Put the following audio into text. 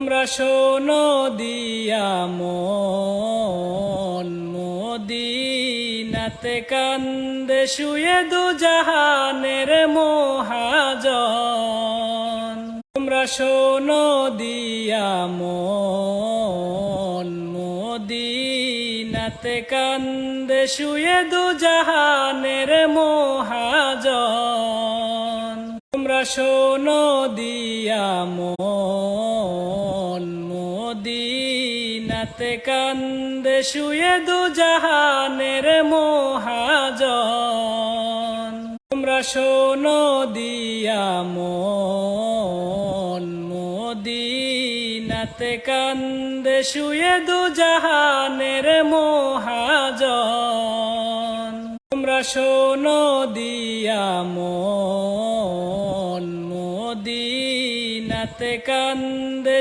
তোমরা শোনো দিয়া মন মদিনাতে কান্দে শুয়ে দু জাহানের মহাজন। তোমরা শোনো দিয়া মন মদিনাতে কান্দে শুয়ে দু জাহানের মহাজন। তোমরা শোনো দিয়া মন মদিনাতে কান্দে শুয়ে দু জাহানের মহাজন। তোমরা শোনো দিয়া মন মদিনাতে কান্দে শুয়ে দু জাহানের মহাজন। তোমরা শোনো দিয়া মন মদিনাতে কান্দে